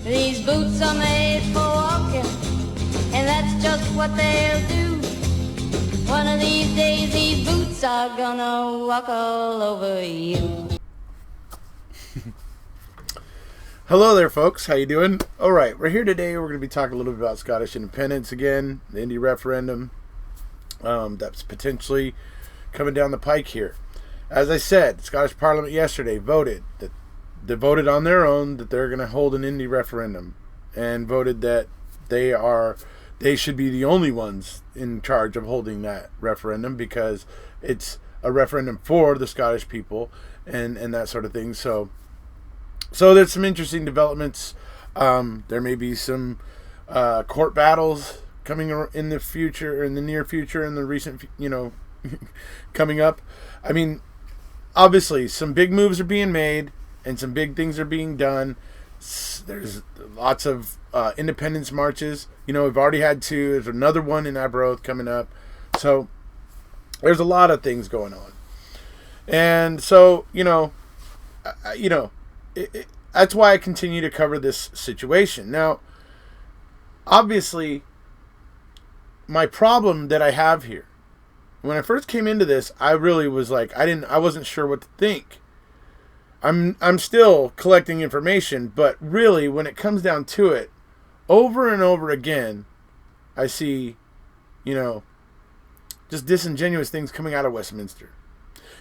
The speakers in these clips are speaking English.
These boots are made for walking, and that's just what they'll do. One of these days these boots are gonna walk all over you. Hello there, folks. How you doing? All right, we're here today. We're going to be talking a little bit about Scottish independence again, the Indy referendum that's potentially coming down the pike here. As I said, the Scottish Parliament yesterday voted that they voted on their own that they're going to hold an Indy referendum, and voted that they should be the only ones in charge of holding that referendum because it's a referendum for the Scottish people and that sort of thing. So there's some interesting developments. There may be some court battles coming in the future, in the near future, in the recent, coming up. I mean, obviously, some big moves are being made and some big things are being done. There's lots of independence marches. We've already had 2. There's another one in Arbroath coming up. So there's a lot of things going on. And so, that's why I continue to cover this situation. Now, obviously, my problem that I have here, when I first came into this, I really was like, I wasn't sure what to think. I'm still collecting information, but really, when it comes down to it, over and over again, I see, just disingenuous things coming out of Westminster,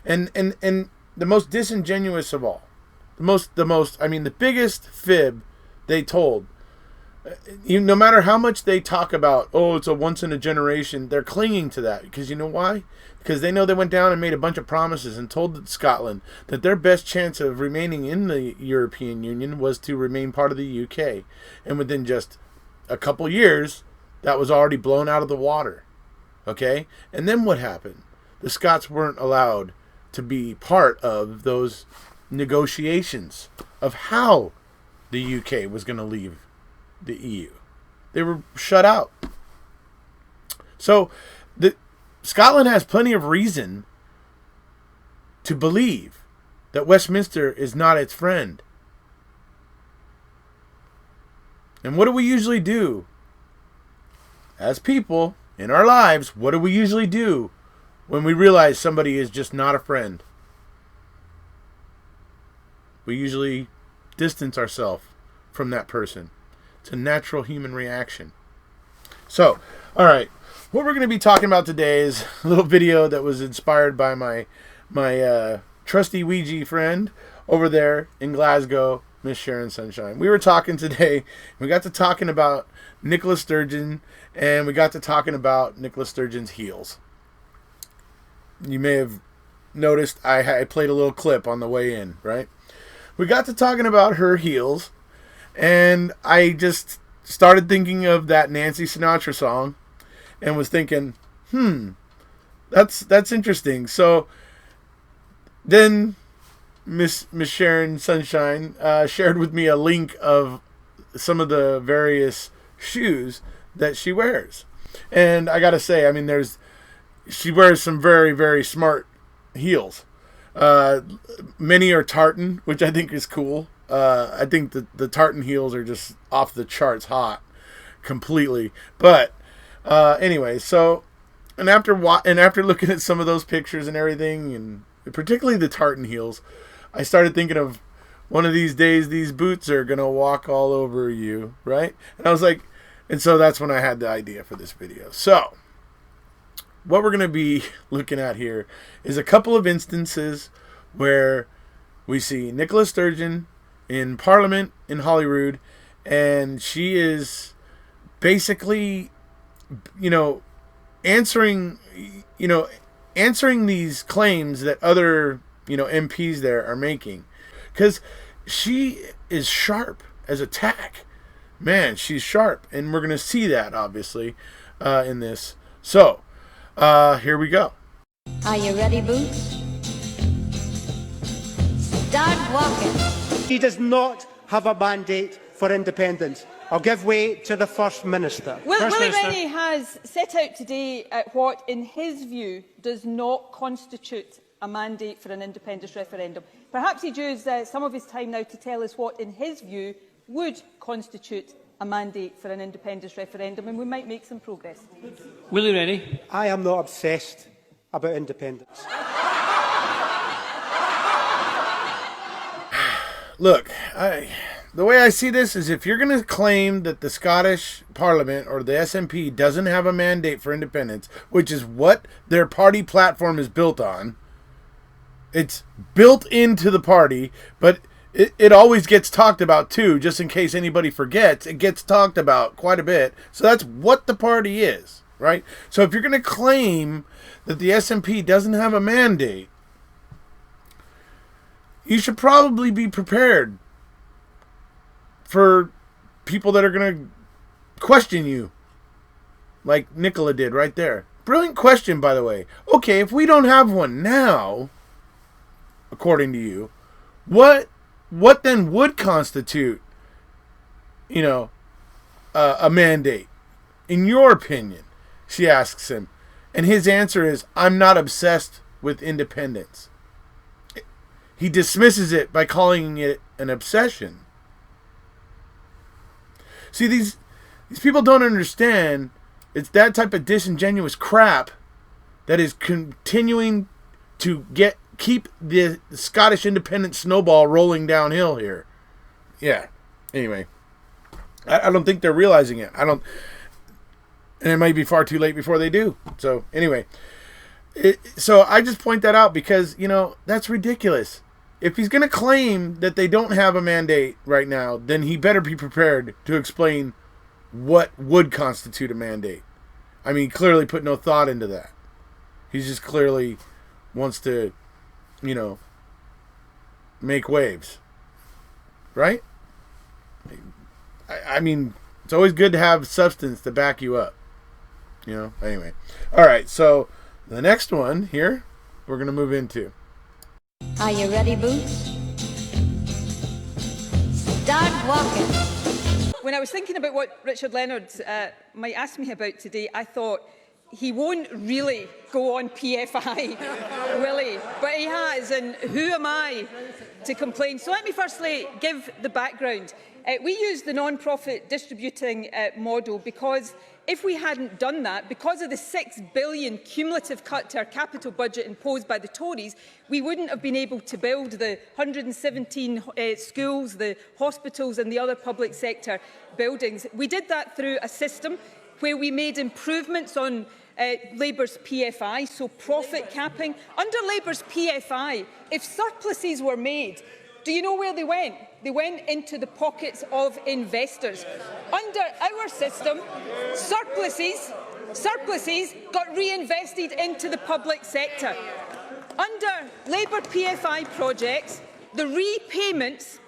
and the most disingenuous of all. The biggest fib they told, no matter how much they talk about, it's a once in a generation, they're clinging to that. Because you know why? Because they know they went down and made a bunch of promises and told Scotland that their best chance of remaining in the European Union was to remain part of the UK. And within just a couple years, that was already blown out of the water. Okay? And then what happened? The Scots weren't allowed to be part of those negotiations of how the UK was going to leave the EU. They were shut out. So Scotland has plenty of reason to believe that Westminster is not its friend. And what do we usually do? As people, in our lives, what do we usually do when we realize somebody is just not a friend? We usually distance ourselves from that person. It's a natural human reaction. So, all right. What we're going to be talking about today is a little video that was inspired by my trusty Ouija friend over there in Glasgow, Miss Sharon Sunshine. We were talking today. We got to talking about Nicola Sturgeon, and we got to talking about Nicola Sturgeon's heels. You may have noticed I played a little clip on the way in, right? We got to talking about her heels, and I just started thinking of that Nancy Sinatra song, and was thinking, that's interesting. So then Miss Sharon Sunshine shared with me a link of some of the various shoes that she wears, and I gotta say, she wears some very, very smart heels. Many are tartan, which I think is cool. I think the tartan heels are just off the charts hot, completely. But anyway, so and after looking at some of those pictures and everything, and particularly the tartan heels, I started thinking of one of these days these boots are gonna walk all over you, right? And I was like, and so that's when I had the idea for this video. So what we're going to be looking at here is a couple of instances where we see Nicola Sturgeon in Parliament in Holyrood, and she is basically, answering these claims that other, MPs there are making. Because she is sharp as a tack. Man, she's sharp. And we're going to see that, obviously, in this. So, here we go. Are you ready, Boots? Start walking. She does not have a mandate for independence. I'll give way to the First Minister. Willie Rennie has set out today what, in his view, does not constitute a mandate for an independence referendum. Perhaps he'd use some of his time now to tell us what, in his view, would constitute a mandate for an independence referendum, and we might make some progress. Willie Rennie. I am not obsessed about independence. Look, the way I see this is if you're going to claim that the Scottish Parliament or the SNP doesn't have a mandate for independence, which is what their party platform is built on, it's built into the party, but it always gets talked about too, just in case anybody forgets. It gets talked about quite a bit. So that's what the party is, right? So if you're going to claim that the SNP doesn't have a mandate, you should probably be prepared for people that are going to question you, like Nicola did right there. Brilliant question, by the way. Okay, if we don't have one now, according to you, what then would constitute, a mandate, in your opinion? She asks him. And his answer is, I'm not obsessed with independence. He dismisses it by calling it an obsession. See, these people don't understand. It's that type of disingenuous crap that is continuing to keep the Scottish independence snowball rolling downhill here. Yeah. Anyway, I don't think they're realizing it. And it might be far too late before they do. So anyway, so I just point that out because, that's ridiculous. If he's going to claim that they don't have a mandate right now, then he better be prepared to explain what would constitute a mandate. I mean, clearly put no thought into that. He just clearly wants to, make waves. Right? I mean, it's always good to have substance to back you up. Anyway. All right, so the next one here, we're going to move into. Are you ready, Boots? Start walking. When I was thinking about what Richard Leonard might ask me about today, I thought he won't really go on PFI, will he? But he has, and who am I to complain? So let me firstly give the background. We use the non-profit distributing model because if we hadn't done that, because of the £6 billion cumulative cut to our capital budget imposed by the Tories, we wouldn't have been able to build the 117 schools, the hospitals and the other public sector buildings. We did that through a system where we made improvements on Labour's PFI, so profit capping. Under Labour's PFI, if surpluses were made, do you know where they went? They went into the pockets of investors. Under our system, surpluses got reinvested into the public sector. Under Labour PFI projects, the repayments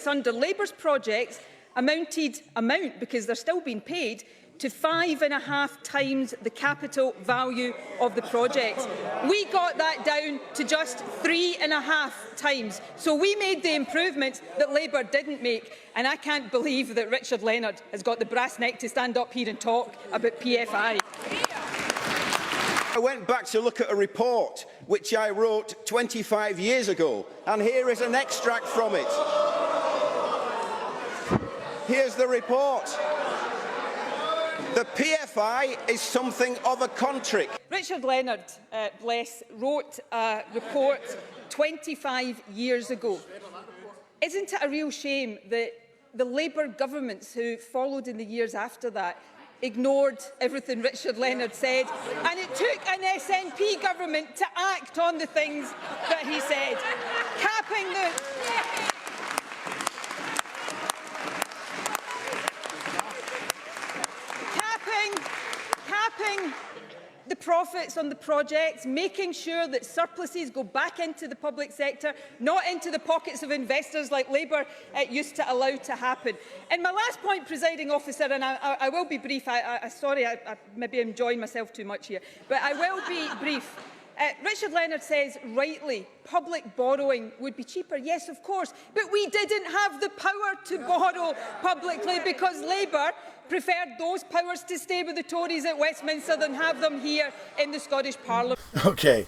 under Labour's projects amount, because they're still being paid, to 5.5 times the capital value of the project. We got that down to just 3.5 times. So we made the improvements that Labour didn't make. And I can't believe that Richard Leonard has got the brass neck to stand up here and talk about PFI. I went back to look at a report which I wrote 25 years ago, and here is an extract from it. Here's the report. The PFI is something of a contrick. Richard Leonard, wrote a report 25 years ago. Isn't it a real shame that the Labour governments who followed in the years after that ignored everything Richard Leonard said, and it took an SNP government to act on the things that he said, capping the profits on the projects, making sure that surpluses go back into the public sector, not into the pockets of investors like Labour used to allow to happen. And my last point, presiding officer, and I will be brief, sorry, maybe I'm enjoying myself too much here, but I will be brief. Richard Leonard says, rightly, public borrowing would be cheaper. Yes, of course, but we didn't have the power to borrow publicly because Labour preferred those powers to stay with the Tories at Westminster than have them here in the Scottish Parliament. Okay,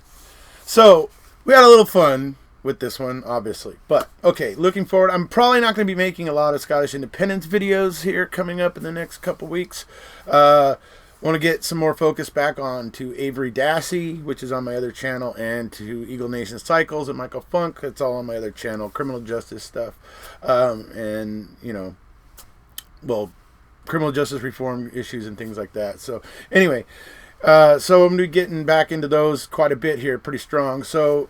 so we had a little fun with this one, obviously. But, okay, looking forward. I'm probably not going to be making a lot of Scottish independence videos here coming up in the next couple weeks. Want to get some more focus back on to Avery Dassey, which is on my other channel, and to Eagle Nation Cycles and Michael Funk. That's all on my other channel, criminal justice stuff. And, you know, well, criminal justice reform issues and things like that. So, anyway, so I'm going to be getting back into those quite a bit here, pretty strong. So,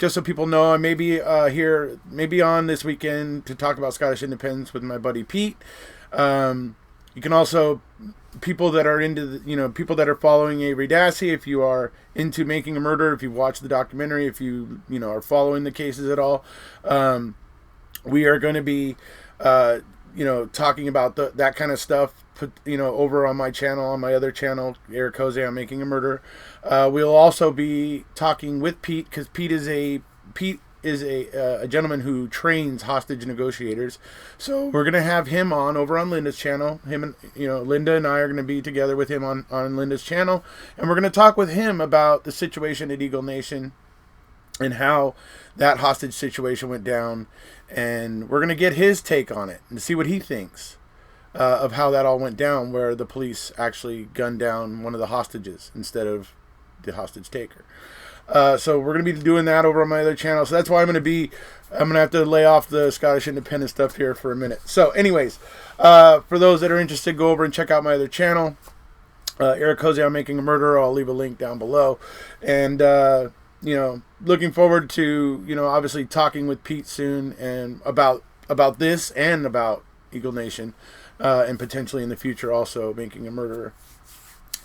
just so people know, I may be here, maybe on this weekend to talk about Scottish independence with my buddy Pete. You can also, people that are into, people that are following Avery Dassey, if you are into Making a Murder, if you've watched the documentary, if you, are following the cases at all, we are going to be, talking about that kind of stuff, over on my channel, on my other channel, Eric Jose on Making a Murder. We'll also be talking with Pete, because Pete is a gentleman who trains hostage negotiators. So we're going to have him on over on Linda's channel. Him and, Linda and I are going to be together with him on Linda's channel. And we're going to talk with him about the situation at Eagle Nation and how that hostage situation went down. And we're going to get his take on it and see what he thinks of how that all went down, where the police actually gunned down one of the hostages instead of the hostage taker. So we're going to be doing that over on my other channel. So that's why I'm going to have to lay off the Scottish independent stuff here for a minute. So anyways, for those that are interested, go over and check out my other channel, Eric Jose on Making a Murder. I'll leave a link down below. And, looking forward to, obviously talking with Pete soon and about this and about Eagle Nation, and potentially in the future also Making a Murderer.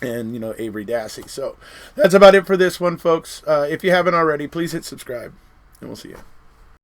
And, Avery Dassey. So that's about it for this one, folks. If you haven't already, please hit subscribe, and we'll see you.